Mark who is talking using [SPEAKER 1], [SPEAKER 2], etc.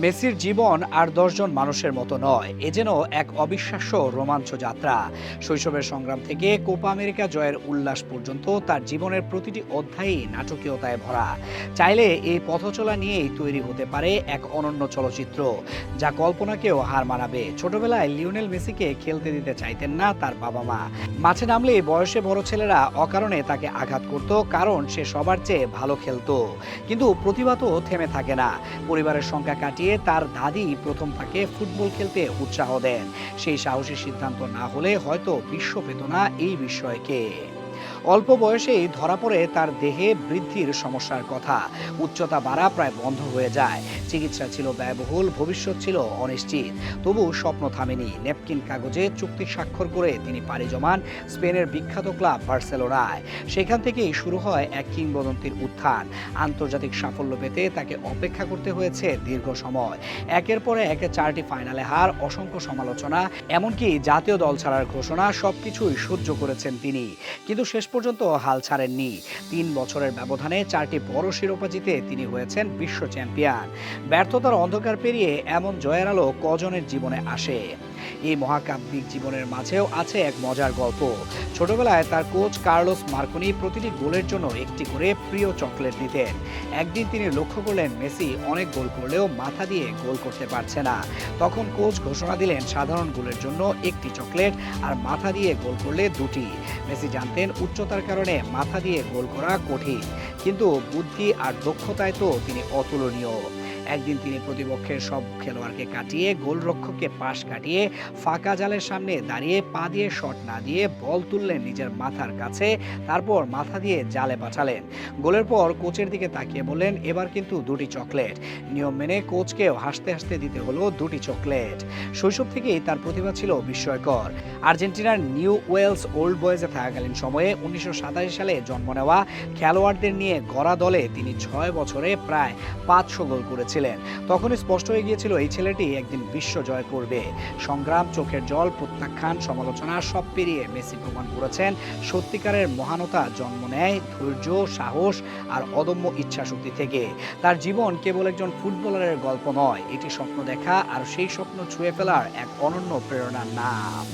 [SPEAKER 1] মেসির জীবন আর ১০ জন মানুষের মতো নয়, এ যেন এক অবিশ্বাস্য রোমাঞ্চ যাত্রা। শৈশবের সংগ্রাম থেকে কোপা আমেরিকা জয়ের উল্লাস পর্যন্ত তার জীবনের প্রতিটি অধ্যায়ই নাটকীয়তায় ভরা। চাইলে এই পথচলা নিয়েই তৈরি হতে পারে এক অনন্য চলচ্চিত্র, যা কল্পনাকেও হার মানাবে। ছোটবেলায় লিওনেল মেসিকে খেলতে দিতে চাইতেন না তার বাবা মা। মাঠে নামলেই বয়সে বড় ছেলেরা অকারণে তাকে আঘাত করত, কারণ সে সবার চেয়ে ভালো খেলতো। কিন্তু প্রতিভা তো থেমে থাকে না। পরিবারের সংখ্যা কাটিয়ে তার দাদি প্রথম তাকে ফুটবল খেলতে উৎসাহ দেন। সেই সাহসী সিদ্ধান্ত না হলে হয়তো বিশ্ব পেত না এই বিস্ময়কে। অল্প বয়সেই ধরা পড়ে তার দেহে বৃদ্ধির সমস্যার কথা। উচ্চতা বাড়া প্রায় বন্ধ হয়ে যায়। চিকিৎসা ছিল ব্যয়বহুল, ভবিষ্যৎ ছিল অনিশ্চিত। তবু স্বপ্ন থামেনি। নেপকিন কাগজে চুক্তি স্বাক্ষর করে তিনি পাড়ি জমান স্পেনের বিখ্যাত ক্লাব বার্সেলোনায়। সেখান থেকেই শুরু হয় এক কিংবদন্তির উত্থান। আন্তর্জাতিক সাফল্য পেতে তাকে অপেক্ষা করতে হয়েছে দীর্ঘ সময়। একের পর এক 4টি ফাইনালে হার, অসংখ্য সমালোচনা, এমনকি জাতীয় দল ছাড়ার ঘোষণা, সবকিছুই সহ্য করেছেন তিনি। কিন্তু শেষ পর্যন্ত হাল ছাড়েননি। 3 বছরের ব্যবধানে 4টি বড় শিরোপা জিতে তিনি হয়েছেন বিশ্ব চ্যাম্পিয়ন। ব্যর্থতার অন্ধকার পেরিয়ে এমন জয়ের আলো কজনের জীবনে আসে? এই মহাকাব্যিক জীবনের মাঝেও আছে এক মজার গল্প। ছোটবেলায় তার কোচ কার্লোস মার্কোনি প্রতিটি গোলের জন্য একটি করে প্রিয় চকলেট দিতেন। একদিন তিনি লক্ষ্য করলেন মেসি অনেক গোল করলেও মাথা দিয়ে গোল করতে পারছে না। তখন কোচ ঘোষণা দিলেন সাধারণ গোলের জন্য একটি চকলেট, আর মাথা দিয়ে গোল করলে দুটি। মেসি জানতেন উচ্চতার কারণে মাথা দিয়ে গোল করা কঠিন, কিন্তু বুদ্ধি আর দক্ষতায় তো তিনি অতুলনীয়। একদিন তিনি প্রতিপক্ষের সব খেলোয়াড়কে কাটিয়ে গোলরক্ষককে পাশ কাটিয়ে ফাঁকা জালের সামনে দাঁড়িয়ে পা দিয়ে শট না দিয়ে বল তুললেন নিজের মাথার কাছে, তারপর মাথা দিয়ে জালে পাঠালেন। গোলের পর কোচের দিকে তাকিয়ে বললেন, এবার কিন্তু দুটি চকলেট। নিয়ম মেনে কোচকেও হাসতে হাসতে দিতে হলো দুটি চকলেট। শৈশব থেকেই তার প্রতিভা ছিল বিস্ময়কর। আর্জেন্টিনার নিউ ওয়েলস ওল্ড বয়েজে থাকাকালীন সময়ে 1987 সালে জন্ম নেওয়া খেলোয়াড়দের নিয়ে গড়া দলে তিনি 6 বছরে প্রায় 500 গোল করেছিলেন। তখন স্পষ্ট হয়ে গিয়েছিল এই ছেলেটি একদিন বিশ্ব জয় করবে। সংগ্রাম, চোখের জল, প্রত্যাখ্যান, সমালোচনা সব পেরিয়ে মেসি প্রমাণ করেছেন সত্যিকারের মহানতা জন্ম নেয় ধৈর্য, সাহস আর অদম্য ইচ্ছাশক্তি থেকে। তার জীবন কেবল একজন ফুটবলারের গল্প নয়, এটি স্বপ্ন দেখা আর সেই স্বপ্ন ছুঁয়ে ফেলার এক অনন্য প্রেরণার নাম।